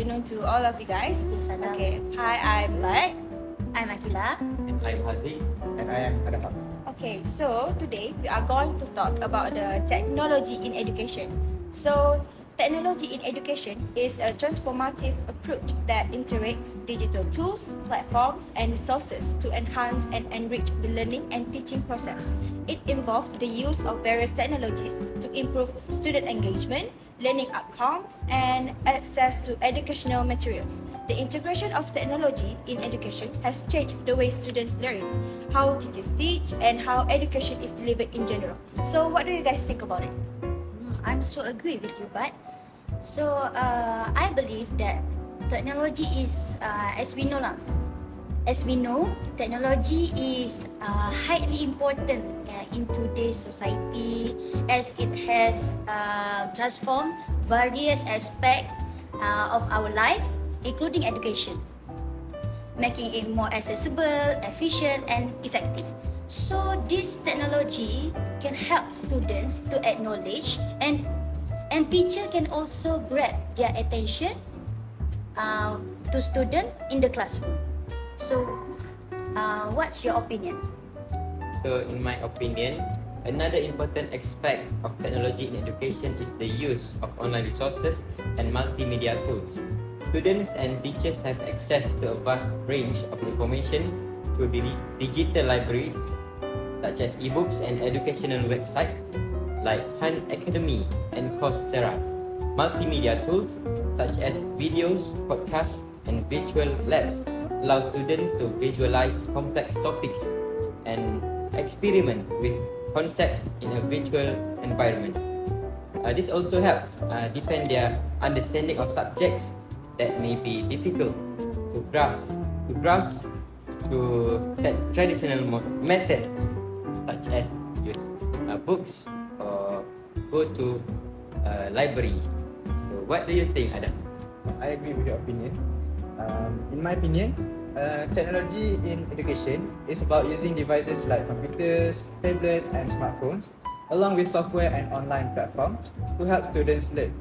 afternoon to all of you guys. Salam. Okay, hi, I'm Bat. I'm AQILAH. And I'm HAZIQ. And I am ADHAM. Okay, so today we are going to talk about the technology in education. So, technology in education is a transformative approach that integrates digital tools, platforms, and resources to enhance and enrich the learning and teaching process. It involves the use of various technologies to improve student engagement, learning outcomes, and access to educational materials. The integration of technology in education has changed the way students learn, how teachers teach, and how education is delivered in general. So, what do you guys think about it? I'm so agree with you, but so I believe that technology is as we know, technology is highly important in today's society as it has transformed various aspects of our life, including education, making it more accessible, efficient, and effective. So this technology can help students to acknowledge and teacher can also grab their attention to student in the classroom. So what's your opinion? So in my opinion, another important aspect of technology in education is the use of online resources and multimedia tools. Students and teachers have access to a vast range of information through digital libraries such as ebooks and educational websites like Han Academy and Coursera. Multimedia tools such as videos, podcasts, and virtual labs allow students to visualize complex topics and experiment with concepts in a virtual environment. This also helps deepen their understanding of subjects that may be difficult to grasp through traditional methods such as use books or go to library. So what do you think, Adam? I agree with your opinion. In my opinion, technology in education is about using devices like computers, tablets, and smartphones, along with software and online platforms to help students learn.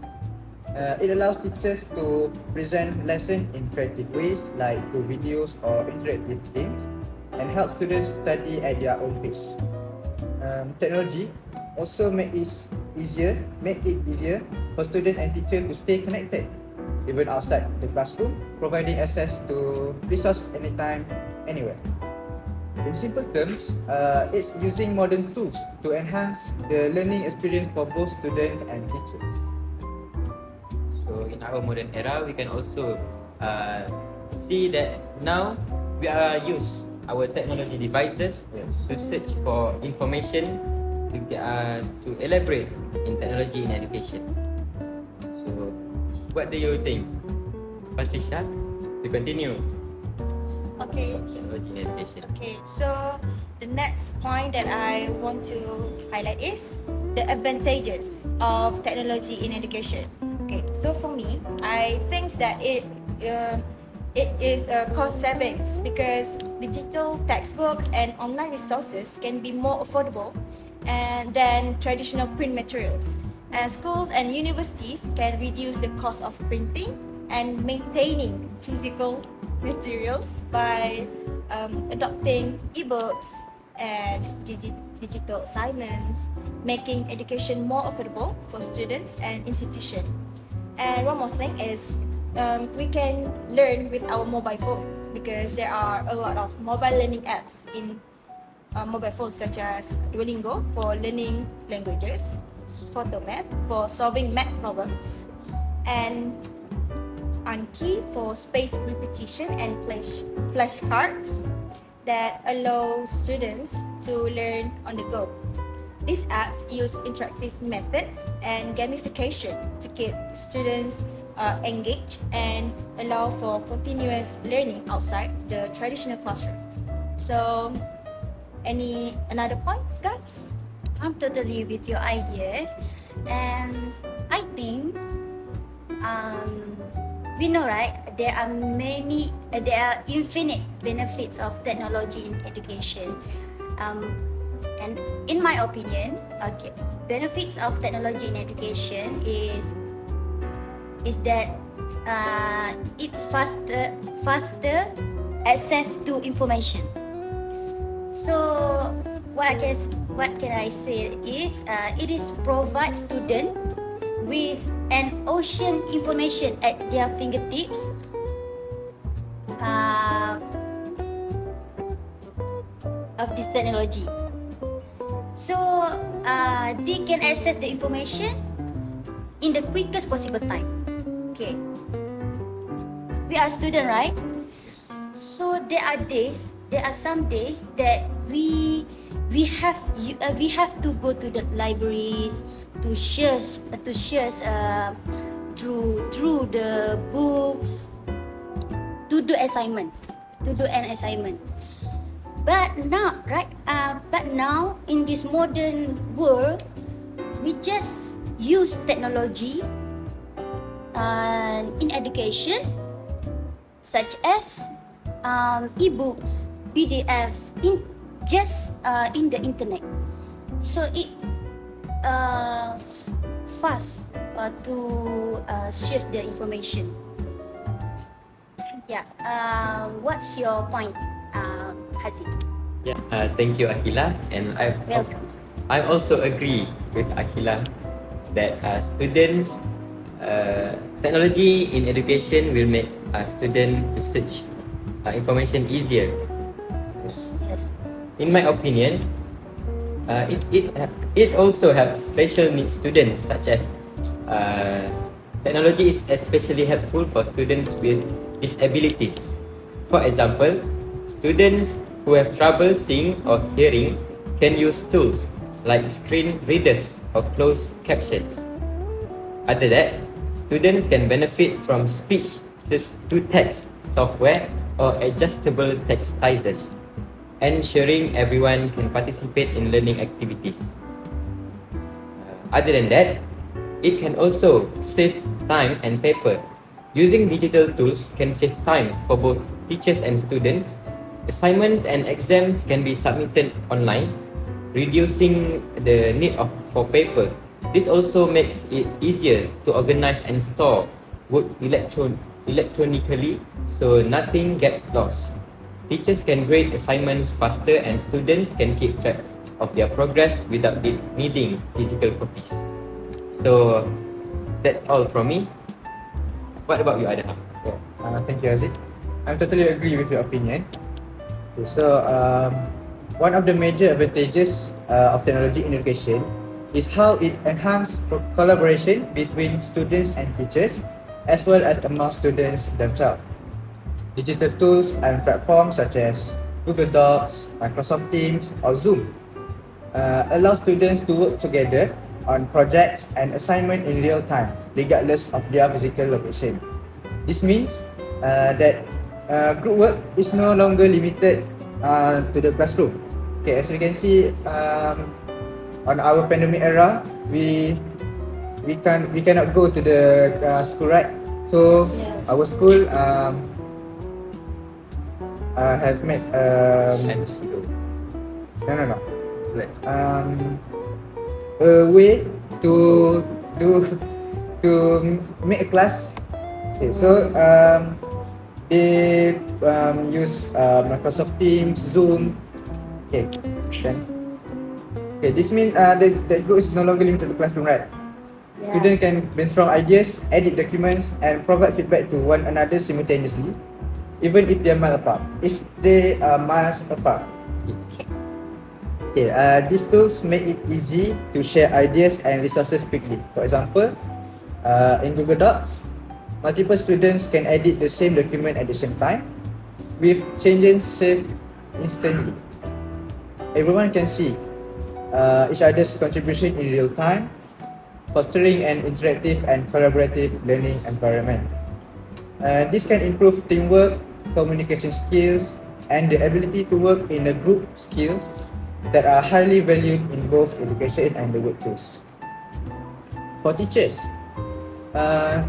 It allows teachers to present lessons in creative ways like through videos or interactive games and help students study at their own pace. Technology also make it easier for students and teachers to stay connected even outside the classroom, providing access to resources anytime, anywhere. In simple terms, it's using modern tools to enhance the learning experience for both students and teachers. So in our modern era, we can also see that now we are use our technology devices to search for information to elaborate in technology in education. So what do you think, Patricia, to continue? Okay. Technology in education. Okay, so the next point that I want to highlight is the advantages of technology in education. Okay, so for me, I think that it is cost savings because digital textbooks and online resources can be more affordable than traditional print materials. And schools and universities can reduce the cost of printing and maintaining physical materials by adopting ebooks and digital assignments, making education more affordable for students and institutions. And one more thing is we can learn with our mobile phone because there are a lot of mobile learning apps in mobile phones such as Duolingo for learning languages, Photomath for solving math problems, and Anki for spaced repetition and flashcards that allow students to learn on the go. These apps use interactive methods and gamification to keep students engaged and allow for continuous learning outside the traditional classrooms. So, any another points, guys? I'm totally with your ideas, and I think we know, right? There are infinite benefits of technology in education, and in my opinion, benefits of technology in education is that it's faster access to information. So what can I say is it is provide student with an ocean information at their fingertips. Of this technology, so they can access the information in the quickest possible time. Okay, we are student, right? So there are some days that we have to go to the libraries to search through the books to do an assignment. But now in this modern world, we just use technology in education, such as e-books, PDFs, in the internet. So it fast to search the information. Yeah. What's your point, HAZIQ? Yeah, thank you, Aqilah. And Welcome. I also agree with Aqilah that students, technology in education will make students to search information easier. Yes. In my opinion, it also helps special needs students, such as technology is especially helpful for students with disabilities. For example, students who have trouble seeing or hearing can use tools like screen readers or closed captions. After that, students can benefit from speech to text software or adjustable text sizes, ensuring everyone can participate in learning activities. Other than that, it can also save time and paper. Using digital tools can save time for both teachers and students. Assignments and exams can be submitted online, reducing the need for paper. This also makes it easier to organize and store work electronically, so nothing gets lost. Teachers can grade assignments faster and students can keep track of their progress without needing physical copies. So that's all from me. What about you, Adham? Thank you, Haziq. I totally agree with your opinion. Okay, so one of the major advantages of technology in education is how it enhances collaboration between students and teachers, as well as among students themselves. Digital tools and platforms such as Google Docs, Microsoft Teams, or Zoom allow students to work together on projects and assignments in real time, regardless of their physical location. This means that group work is no longer limited to the classroom. Okay, as we can see, on our pandemic era, we cannot go to the school, right? So Yes. our school has made MCO. no. Right. A way to make a class. Okay, so they use Microsoft Teams, Zoom. Okay, then this means the group is no longer limited to the classroom, right? Yeah. Students can brainstorm ideas, edit documents, and provide feedback to one another simultaneously, even if they are miles apart. Okay, these tools make it easy to share ideas and resources quickly. For example, in Google Docs, multiple students can edit the same document at the same time, with changes saved instantly. Everyone can see each other's contribution in real time, fostering an interactive and collaborative learning environment. This can improve teamwork, communication skills, and the ability to work in a group skills that are highly valued in both education and the workplace. For teachers,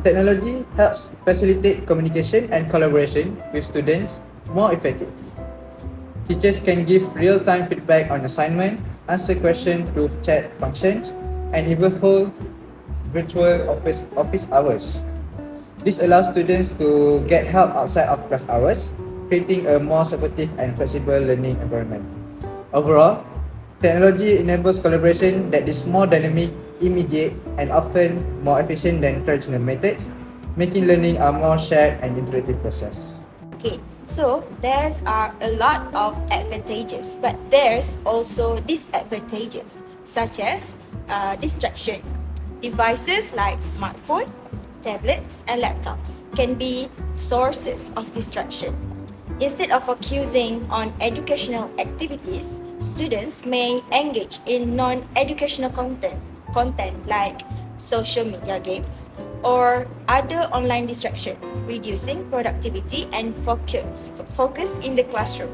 technology helps facilitate communication and collaboration with students more effectively. Teachers can give real-time feedback on assignment, answer questions through chat functions, and even hold virtual office hours. This allows students to get help outside of class hours, creating a more supportive and flexible learning environment. Overall, technology enables collaboration that is more dynamic, immediate, and often more efficient than traditional methods, making learning a more shared and interactive process. Okay, so there's are a lot of advantages, but there's also disadvantages, such as distraction. Devices like smartphone, tablets, and laptops can be sources of distraction. Instead of focusing on educational activities, students may engage in non-educational content like social media games or other online distractions, reducing productivity and focus in the classroom.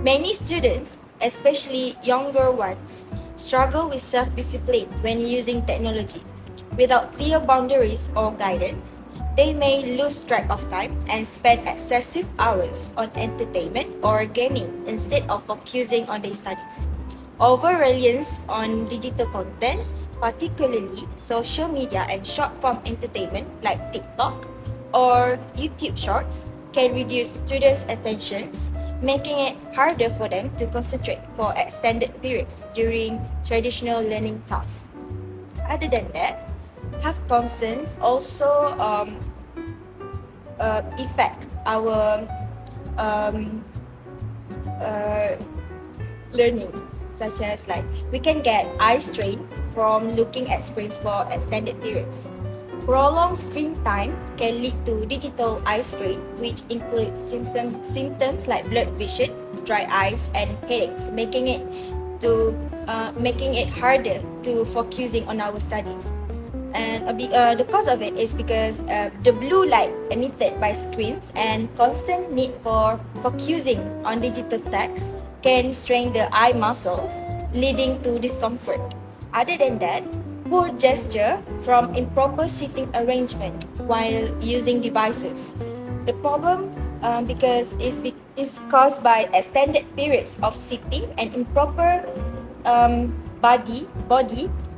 Many students, especially younger ones, struggle with self-discipline when using technology. Without clear boundaries or guidance, they may lose track of time and spend excessive hours on entertainment or gaming instead of focusing on their studies. Over-reliance on digital content, particularly social media and short-form entertainment like TikTok or YouTube Shorts, can reduce students' attentions, making it harder for them to concentrate for extended periods during traditional learning tasks. Other than that, health concerns also affect our learning, such as like we can get eye strain from looking at screens for extended periods. Prolonged screen time can lead to digital eye strain, which includes symptoms like blurred vision, dry eyes, and headaches, making it harder to focusing on our studies. And the cause of it is because the blue light emitted by screens and constant need for focusing on digital text can strain the eye muscles, leading to discomfort. Other than that, poor gesture from improper sitting arrangement while using devices. The problem is caused by extended periods of sitting and improper body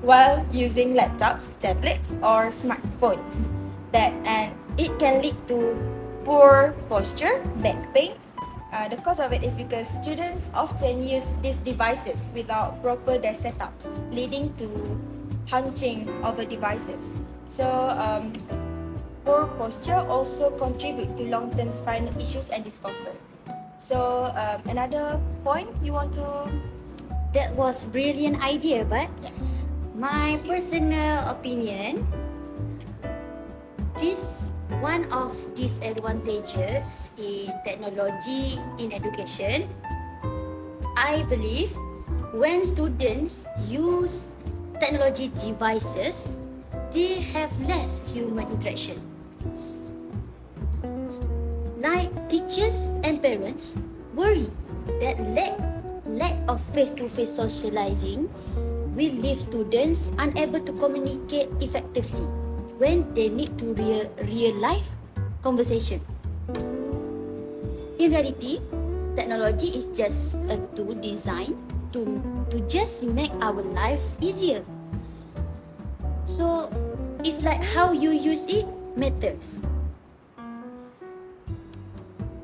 while using laptops, tablets, or smartphones. And it can lead to poor posture, back pain. The cause of it is because students often use these devices without proper desk setups, leading to hunching over devices. So, poor posture also contribute to long-term spinal issues and discomfort. So, another point you want to? That was brilliant idea, but Yes. my personal opinion, this one of disadvantages in technology in education. I believe when students use technology devices, they have less human interaction. Like teachers and parents worry that lack of face-to-face socializing will leave students unable to communicate effectively when they need to real life conversation. In reality, technology is just a tool designed to just make our lives easier. So it's like how you use it matters.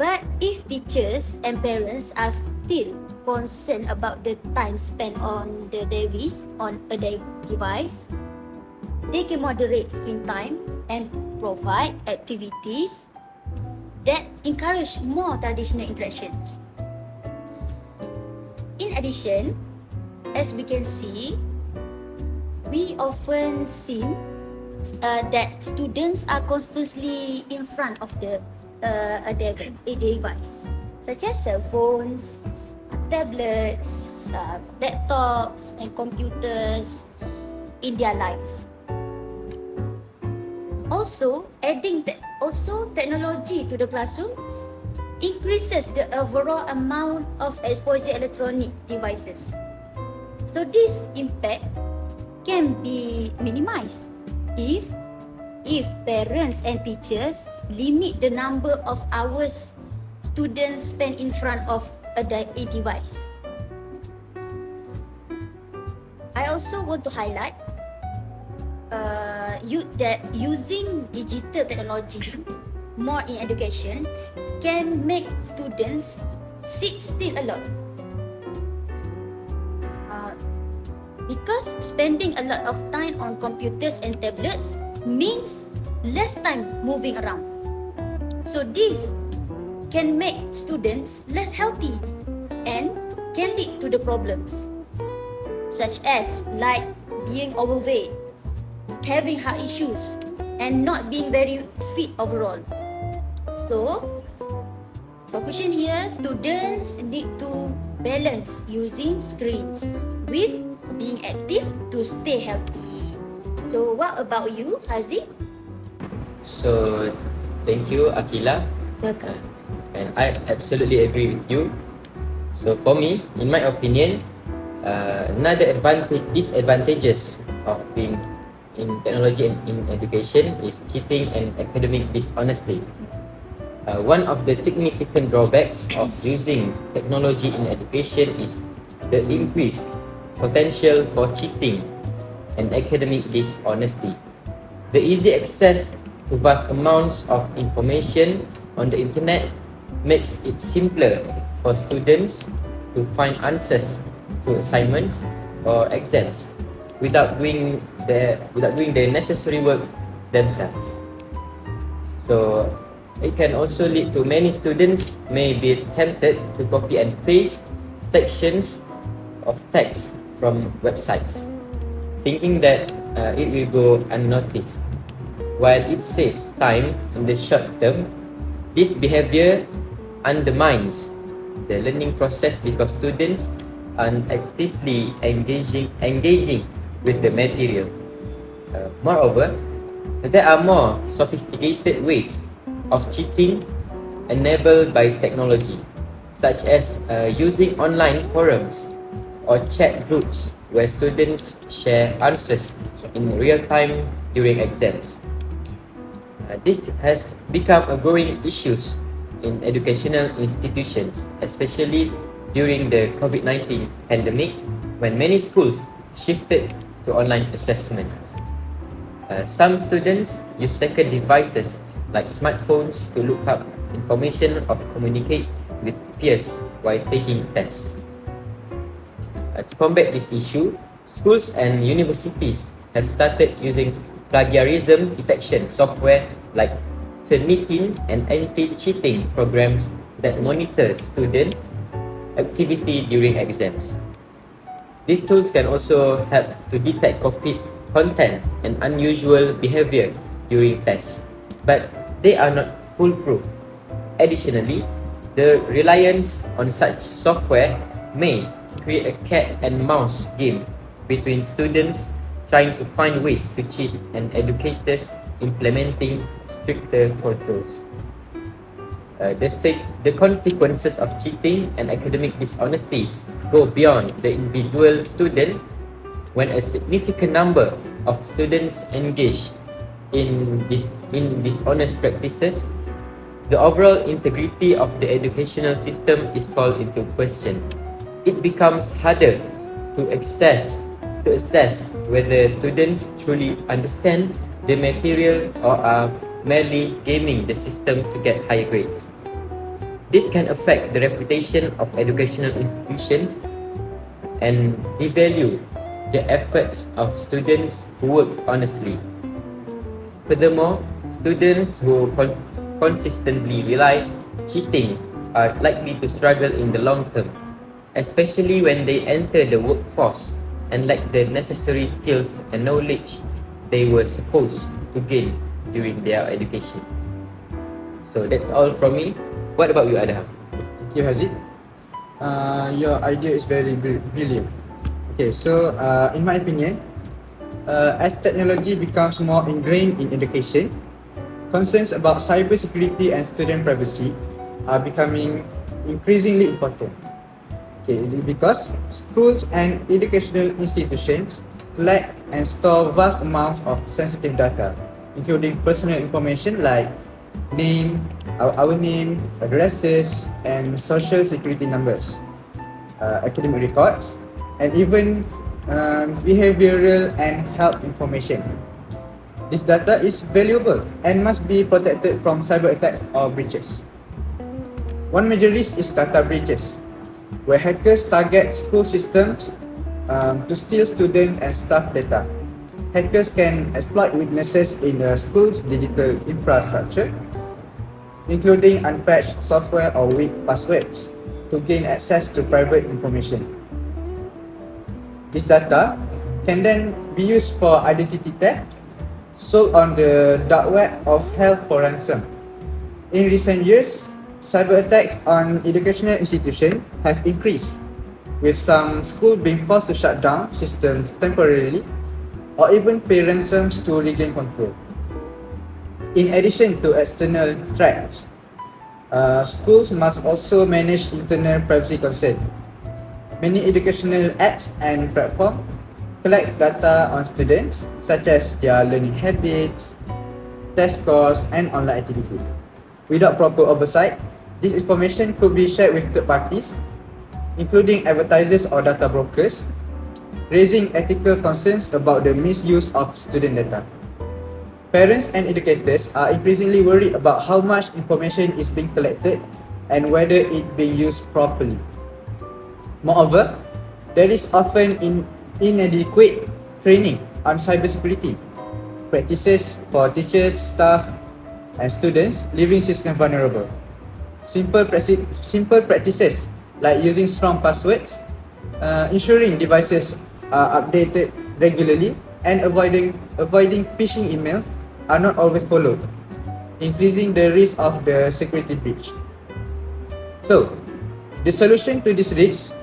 But if teachers and parents are still concerned about the time spent on the device, they can moderate screen time and provide activities that encourage more traditional interactions. In addition, as we can see, we often see that students are constantly in front of a device, such as cell phones, tablets, laptops, and computers in their lives. Also, adding technology to the classroom increases the overall amount of exposure electronic devices. So this impact can be minimized if parents and teachers limit the number of hours students spend in front of a device. I also want to highlight that using digital technology more in education can make students sit still a lot. Because spending a lot of time on computers and tablets means less time moving around. So this can make students less healthy and can lead to the problems such as like being overweight, having heart issues, and not being very fit overall. So, conclusion here, students need to balance using screens with being active to stay healthy. So, what about you, Haziq? So, thank you, Aqilah. Welcome. And I absolutely agree with you. So, for me, in my opinion, another disadvantages of being in technology and in education is cheating and academic dishonesty. One of the significant drawbacks of using technology in education is the increased potential for cheating and academic dishonesty. The easy access to vast amounts of information on the internet makes it simpler for students to find answers to assignments or exams without doing the necessary work themselves. So it can also lead to many students may be tempted to copy and paste sections of text from websites, thinking that it will go unnoticed. While it saves time in the short term, this behavior undermines the learning process because students are actively engaging with the material. Moreover, there are more sophisticated ways of cheating enabled by technology, such as using online forums or chat groups where students share answers in real time during exams. This has become a growing issue in educational institutions, especially during the COVID-19 pandemic, when many schools shifted to online assessment. Some students use second devices like smartphones to look up information or communicate with peers while taking tests. To combat this issue, schools and universities have started using plagiarism detection software like Turnitin and anti-cheating programs that monitor student activity during exams. These tools can also help to detect copied content and unusual behavior during tests, but they are not foolproof. Additionally, the reliance on such software may create a cat and mouse game between students trying to find ways to cheat and educators implementing stricter controls. The consequences of cheating and academic dishonesty go beyond the individual student. When a significant number of students engage in dishonest practices, the overall integrity of the educational system is called into question. It becomes harder to assess whether students truly understand the material or are merely gaming the system to get higher grades. This can affect the reputation of educational institutions and devalue the efforts of students who work honestly. Furthermore, students who consistently rely on cheating are likely to struggle in the long term, especially when they enter the workforce and lack the necessary skills and knowledge they were supposed to gain during their education. So that's all from me. What about you, Adham? Thank you, Haziq. Your idea is very brilliant. Okay, so in my opinion, as technology becomes more ingrained in education, concerns about cybersecurity and student privacy are becoming increasingly important. Okay, because schools and educational institutions collect and store vast amounts of sensitive data, including personal information like name, our name, addresses, and social security numbers, academic records, and even behavioral and health information. This data is valuable and must be protected from cyber attacks or breaches. One major risk is data breaches, where hackers target school systems to steal student and staff data. Hackers can exploit weaknesses in a school's digital infrastructure, including unpatched software or weak passwords, to gain access to private information. This data can then be used for identity theft, sold on the dark web, or held for ransom. In recent years, cyber attacks on educational institutions have increased, with some schools being forced to shut down systems temporarily or even pay ransoms to regain control. In addition to external threats, schools must also manage internal privacy concerns. Many educational apps and platforms collect data on students, such as their learning habits, test scores, and online activities. Without proper oversight, this information could be shared with third parties, including advertisers or data brokers, raising ethical concerns about the misuse of student data. Parents and educators are increasingly worried about how much information is being collected and whether it being used properly. Moreover, there is often inadequate training on cybersecurity practices for teachers, staff, and students, leaving systems vulnerable. Simple practices like using strong passwords, ensuring devices are updated regularly, and avoiding phishing emails are not always followed, increasing the risk of the security breach. So, the solution to this risk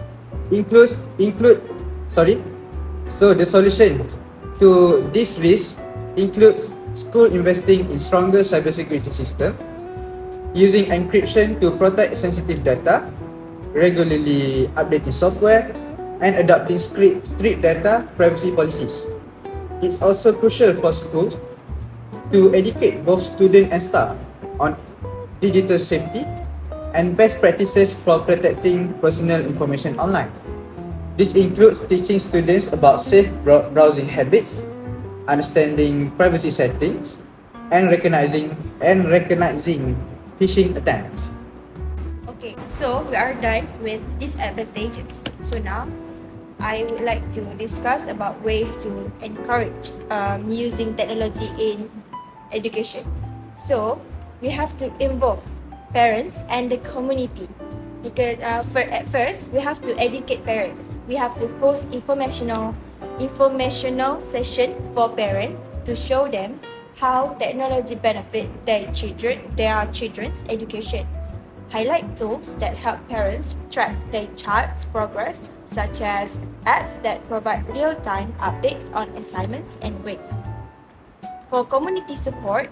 includes school investing in stronger cybersecurity system, using encryption to protect sensitive data, regularly updating software, and adopting strict data privacy policies. It's also crucial for schools to educate both students and staff on digital safety and best practices for protecting personal information online. This includes teaching students about safe browsing habits, understanding privacy settings, and recognizing phishing attempts. Okay, so we are done with disadvantages. So now, I would like to discuss about ways to encourage using technology in education. So, we have to involve parents and the community, because at first we have to educate parents. We have to host informational session for parents to show them how technology benefit their children's education. Highlight tools that help parents track their child's progress, such as apps that provide real-time updates on assignments and grades. For community support,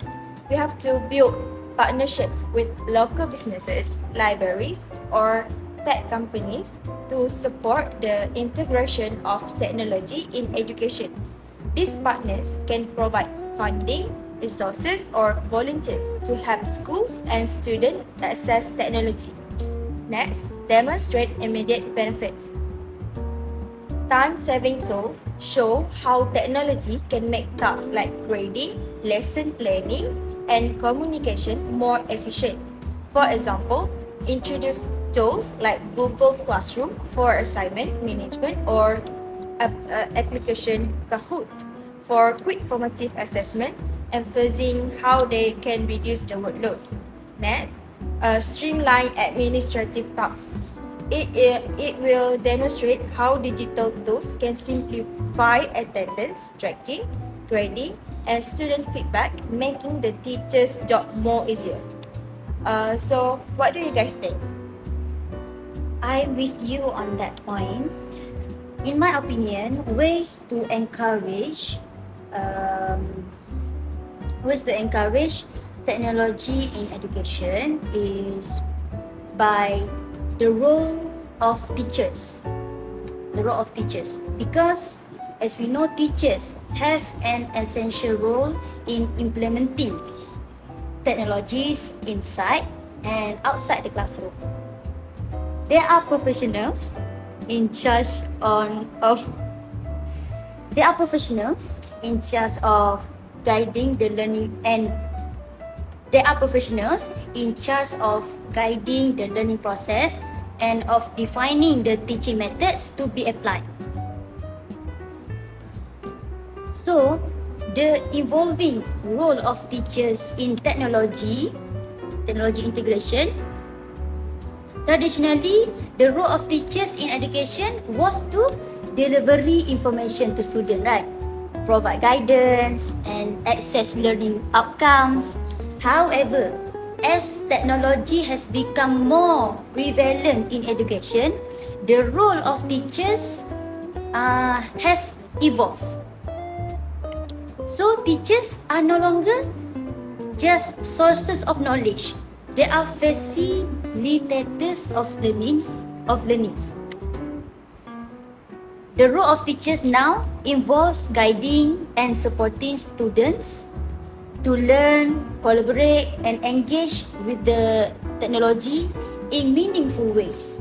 we have to build partnerships with local businesses, libraries, or tech companies to support the integration of technology in education. These partners can provide funding, resources, or volunteers to help schools and students access technology. Next, demonstrate immediate benefits. Time-saving tools show how technology can make tasks like grading, lesson planning, and communication more efficient. For example, introduce tools like Google Classroom for assignment management or application Kahoot for quick formative assessment, emphasizing how they can reduce the workload. Next, streamline administrative tasks. It will demonstrate how digital tools can simplify attendance tracking, grading, and student feedback, making the teacher's job more easier. So, what do you guys think? I'm with you on that point. In my opinion, ways to encourage technology in education is by the role of teachers. Because as we know, teachers have an essential role in implementing technologies inside and outside the classroom. There are professionals in charge of guiding the learning, and they are professionals in charge of guiding the learning process and of defining the teaching methods to be applied. So, the evolving role of teachers in technology integration. Traditionally, the role of teachers in education was to delivery information to students, right? Provide guidance and access learning outcomes. However, as technology has become more prevalent in education, the role of teachers has evolved. So teachers are no longer just sources of knowledge. They are facilitators of learnings. The role of teachers now involves guiding and supporting students to learn, collaborate, and engage with the technology in meaningful ways.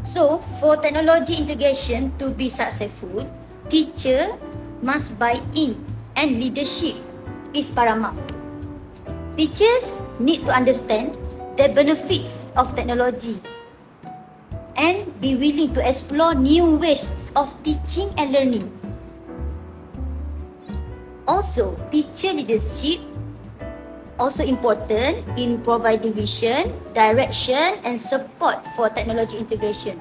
So, for technology integration to be successful, teacher must buy in and leadership is paramount. Teachers need to understand the benefits of technology and be willing to explore new ways of teaching and learning. Also, teacher leadership also important in providing vision, direction, and support for technology integration.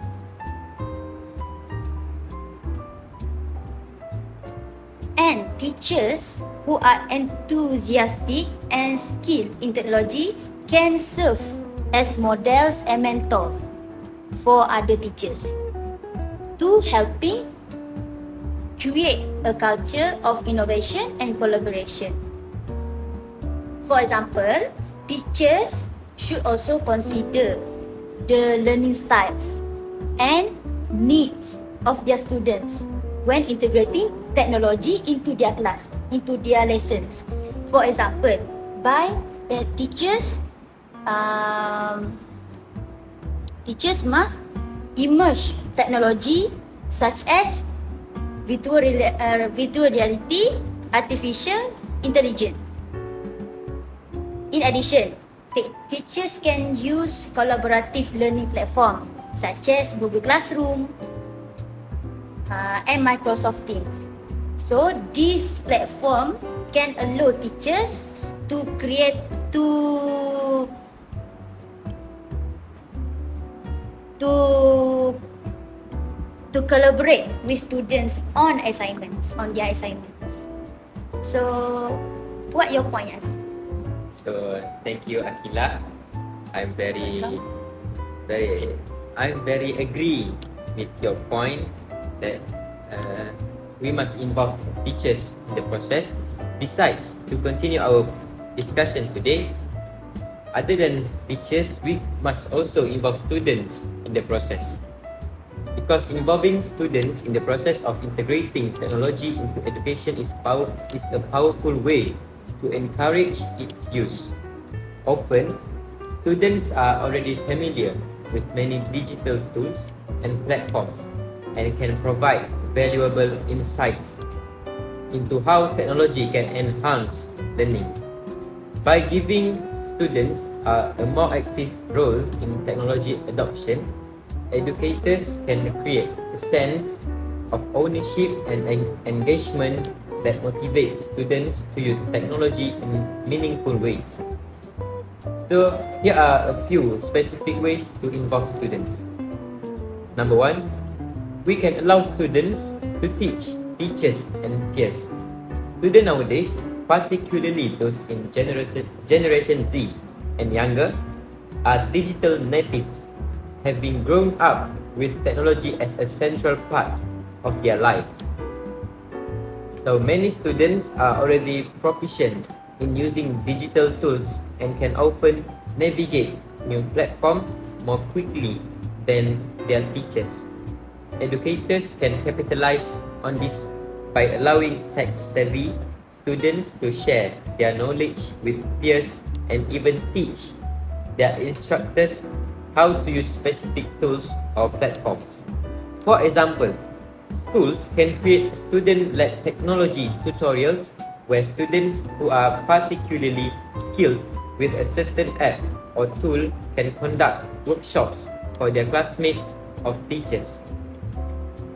And teachers who are enthusiastic and skilled in technology can serve as models and mentors for other teachers to helping create a culture of innovation and collaboration. For example, teachers should also consider the learning styles and needs of their students when integrating technology into their class, into their lessons. For example, teachers must immerse technology such as virtual reality, artificial intelligence. In addition, teachers can use collaborative learning platforms such as Google Classroom and Microsoft Teams. So, this platform can allow teachers to collaborate with students on their assignments. So, what your point, Aziz? So thank you, Aqilah. I'm very agree with your point that we must involve teachers in the process. Besides, to continue our discussion today, other than teachers, we must also involve students in the process. Because involving students in the process of integrating technology into education is a powerful way to encourage its use. Often, students are already familiar with many digital tools and platforms and can provide valuable insights into how technology can enhance learning. By giving students a more active role in technology adoption, educators can create a sense of ownership and engagement that motivates students to use technology in meaningful ways. So, here are a few specific ways to involve students. Number 1, we can allow students to teach teachers and peers. Students nowadays, particularly those in Generation Z and younger, are digital natives, having grown up with technology as a central part of their lives. So many students are already proficient in using digital tools and can often navigate new platforms more quickly than their teachers. Educators can capitalize on this by allowing tech-savvy students to share their knowledge with peers and even teach their instructors how to use specific tools or platforms. For example, Schools can create student-led technology tutorials where students who are particularly skilled with a certain app or tool can conduct workshops for their classmates or teachers.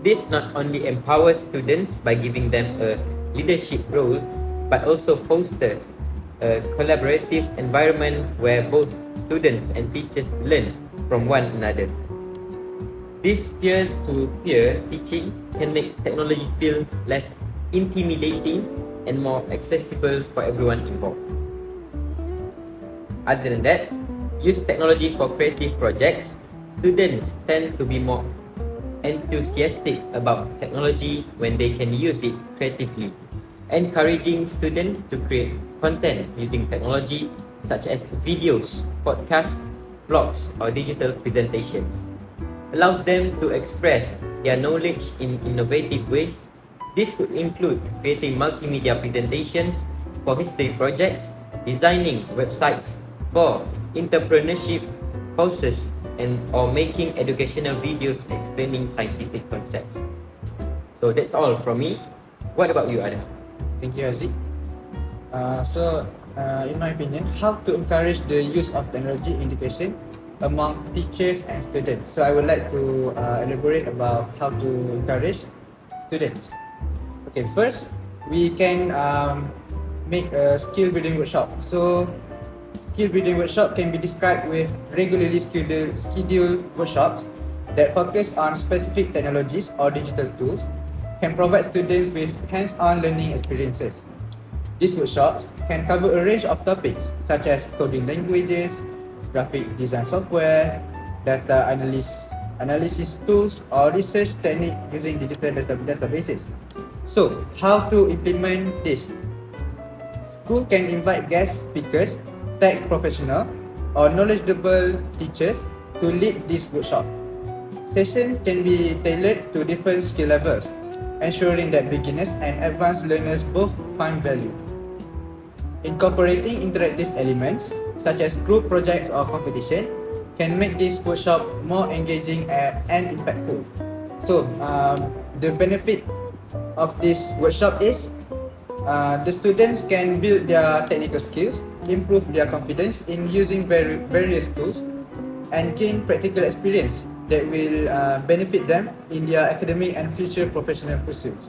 This not only empowers students by giving them a leadership role, but also fosters a collaborative environment where both students and teachers learn from one another. This peer-to-peer teaching can make technology feel less intimidating and more accessible for everyone involved. Other than that, use technology for creative projects. Students tend to be more enthusiastic about technology when they can use it creatively. Encouraging students to create content using technology such as videos, podcasts, blogs, or digital presentations allows them to express their knowledge in innovative ways. This could include creating multimedia presentations for history projects, designing websites for entrepreneurship courses, or making educational videos explaining scientific concepts. So that's all from me. What about you, Adam? Thank you, HAZIQ. In my opinion, how to encourage the use of technology in education among teachers and students. So I would like to elaborate about how to encourage students. Okay, first we can make a skill building workshop. So skill building workshop can be described with regularly scheduled workshops that focus on specific technologies or digital tools, can provide students with hands-on learning experiences. These workshops can cover a range of topics such as coding languages, graphic design software, data analysis tools, or research technique using digital databases. So, how to implement this? School can invite guest speakers, tech professional, or knowledgeable teachers to lead this workshop. Sessions can be tailored to different skill levels, ensuring that beginners and advanced learners both find value. Incorporating interactive elements such as group projects or competition can make this workshop more engaging and impactful. So, the benefit of this workshop is the students can build their technical skills, improve their confidence in using various tools, and gain practical experience that will benefit them in their academic and future professional pursuits.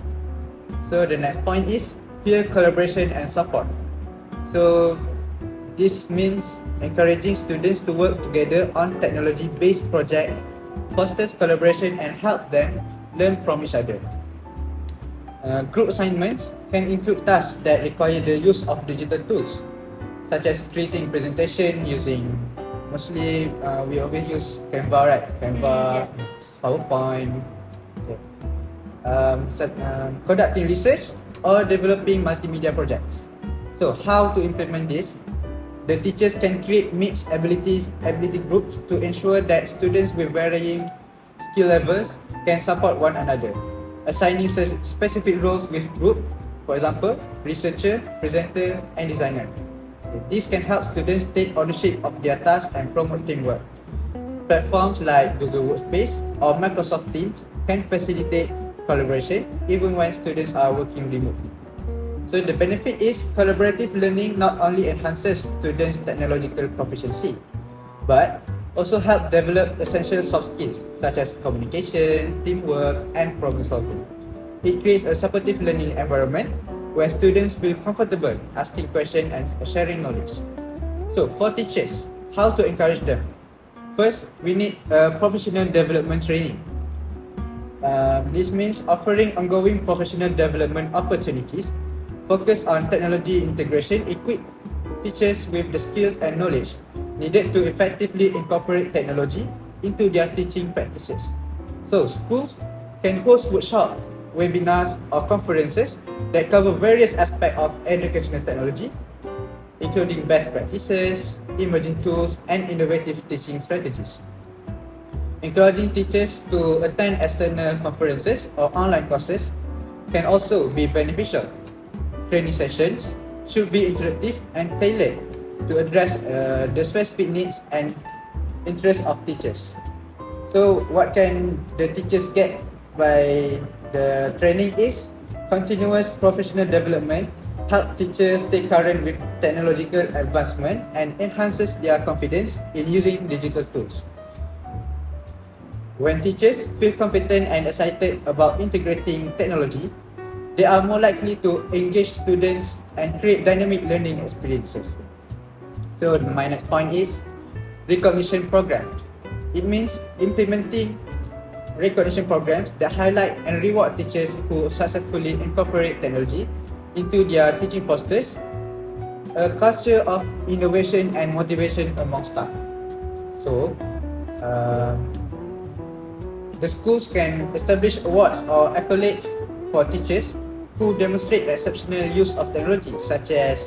So the next point is peer collaboration and support. So this means encouraging students to work together on technology-based projects, fosters collaboration and helps them learn from each other. Group assignments can include tasks that require the use of digital tools, such as creating presentation using, mostly we always use Canva, right? Canva, PowerPoint. Conducting research or developing multimedia projects. So how to implement this? The teachers can create mixed ability groups to ensure that students with varying skill levels can support one another, assigning specific roles with group, for example, researcher, presenter, and designer. This can help students take ownership of their tasks and promote teamwork. Platforms like Google Workspace or Microsoft Teams can facilitate collaboration even when students are working remotely. So the benefit is collaborative learning not only enhances students' technological proficiency, but also help develop essential soft skills such as communication, teamwork, and problem solving. It creates a supportive learning environment where students feel comfortable asking questions and sharing knowledge. So for teachers, how to encourage them? First, we need professional development training. This means offering ongoing professional development opportunities focus on technology integration, equip teachers with the skills and knowledge needed to effectively incorporate technology into their teaching practices. So schools can host workshops, webinars, or conferences that cover various aspects of educational technology, including best practices, emerging tools, and innovative teaching strategies. Encouraging teachers to attend external conferences or online courses can also be beneficial. Training sessions should be interactive and tailored to address the specific needs and interests of teachers. So what can the teachers get by The training is continuous professional development, help teachers stay current with technological advancement and enhances their confidence in using digital tools. When teachers feel competent and excited about integrating technology, they are more likely to engage students and create dynamic learning experiences. So my next point is recognition programs. It means implementing recognition programs that highlight and reward teachers who successfully incorporate technology into their teaching fosters a culture of innovation and motivation among staff. So, the schools can establish awards or accolades for teachers who demonstrate exceptional use of technology, such as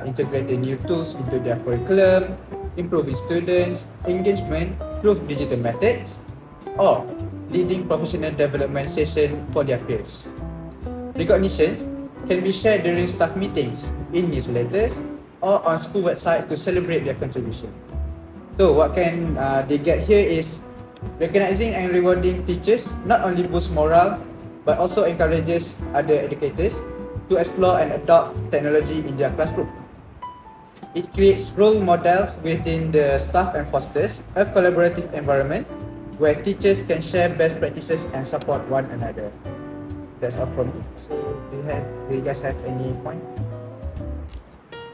integrating new tools into their curriculum, improving students' engagement through digital methods, or leading professional development sessions for their peers. Recognitions can be shared during staff meetings, in newsletters, or on school websites to celebrate their contribution. So what can they get here is recognizing and rewarding teachers not only boosts morale but also encourages other educators to explore and adopt technology in their classroom. It creates role models within the staff and fosters a collaborative environment where teachers can share best practices and support one another. That's all from me. So do you guys have any point?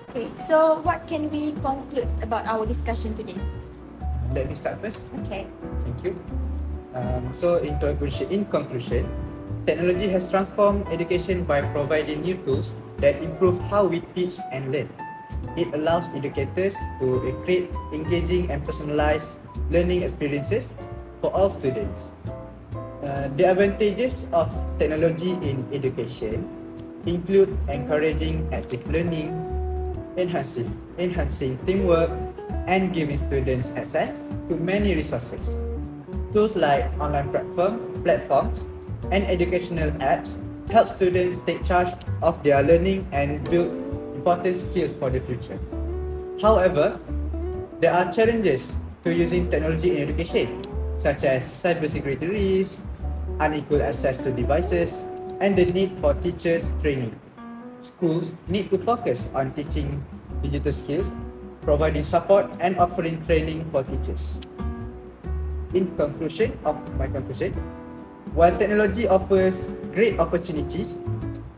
Okay, so what can we conclude about our discussion today? Let me start first. Okay. Thank you. So in conclusion, technology has transformed education by providing new tools that improve how we teach and learn. It allows educators to create engaging and personalized learning experiences for all students. The advantages of technology in education include encouraging active learning, enhancing teamwork, and giving students access to many resources. Tools like online platforms and educational apps help students take charge of their learning and build important skills for the future. However, there are challenges to using technology in education, such as cybersecurity risks, unequal access to devices, and the need for teachers' training. Schools need to focus on teaching digital skills, providing support, and offering training for teachers. In conclusion, while technology offers great opportunities,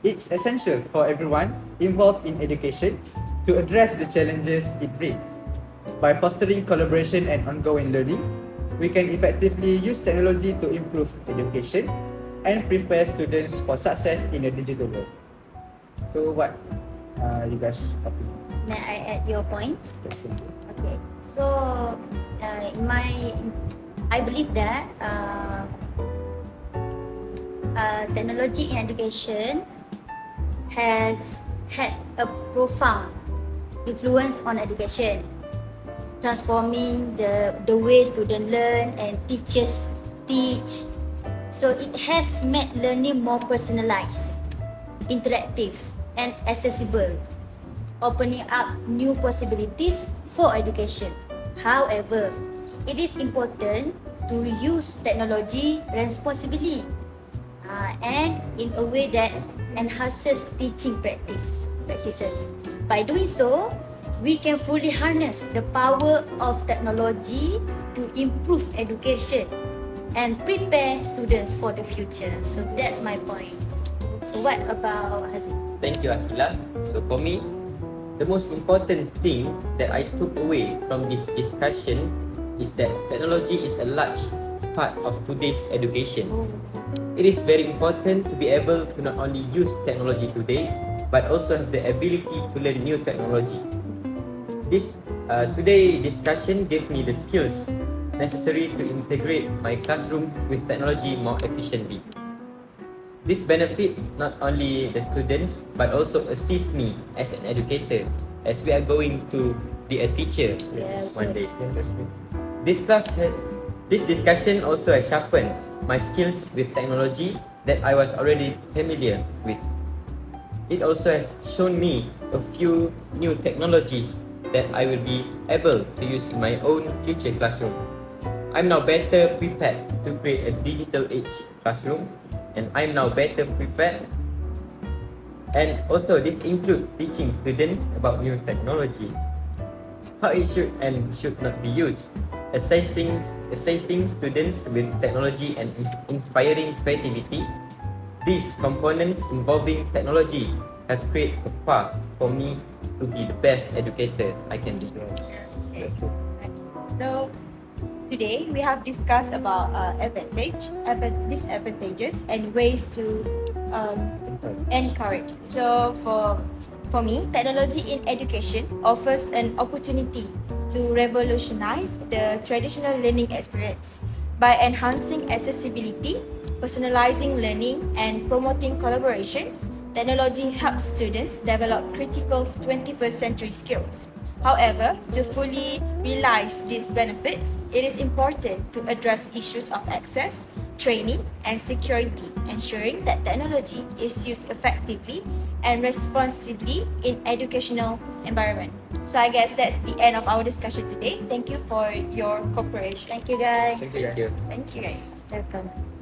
it's essential for everyone involved in education to address the challenges it brings. By fostering collaboration and ongoing learning, we can effectively use technology to improve education and prepare students for success in a digital world. So what you guys opinion? May I add your point? Okay. So, I believe that technology in education has had a profound influence on education, transforming the way students learn and teachers teach. So it has made learning more personalized, interactive, and accessible, opening up new possibilities for education. However, it is important to use technology responsibly and in a way that enhances teaching practices. By doing so, we can fully harness the power of technology to improve education and prepare students for the future. So that's my point. So what about HAZIQ? Thank you, AQILAH. So for me, the most important thing that I took away from this discussion is that technology is a large part of today's education. It is very important to be able to not only use technology today, but also have the ability to learn new technology. This today's discussion gave me the skills necessary to integrate my classroom with technology more efficiently. This benefits not only the students but also assists me as an educator, as we are going to be a teacher one day. This discussion also has sharpened my skills with technology that I was already familiar with. It also has shown me a few new technologies that I will be able to use in my own future classroom. I'm now better prepared to create a digital age classroom and I'm now better prepared. And also, this includes teaching students about new technology, how it should and should not be used, assessing students with technology and inspiring creativity. These components involving technology have created a path for me to be the best educator I can be. Okay. So today we have discussed about disadvantages and ways to encourage. So for me, technology in education offers an opportunity to revolutionize the traditional learning experience by enhancing accessibility, personalizing learning, and promoting collaboration. Technology helps students develop critical 21st century skills. However, to fully realize these benefits, it is important to address issues of access, training, and security, ensuring that technology is used effectively and responsibly in educational environment. So I guess that's the end of our discussion today. Thank you for your cooperation. Thank you guys. Thank you. Thank you guys. Welcome.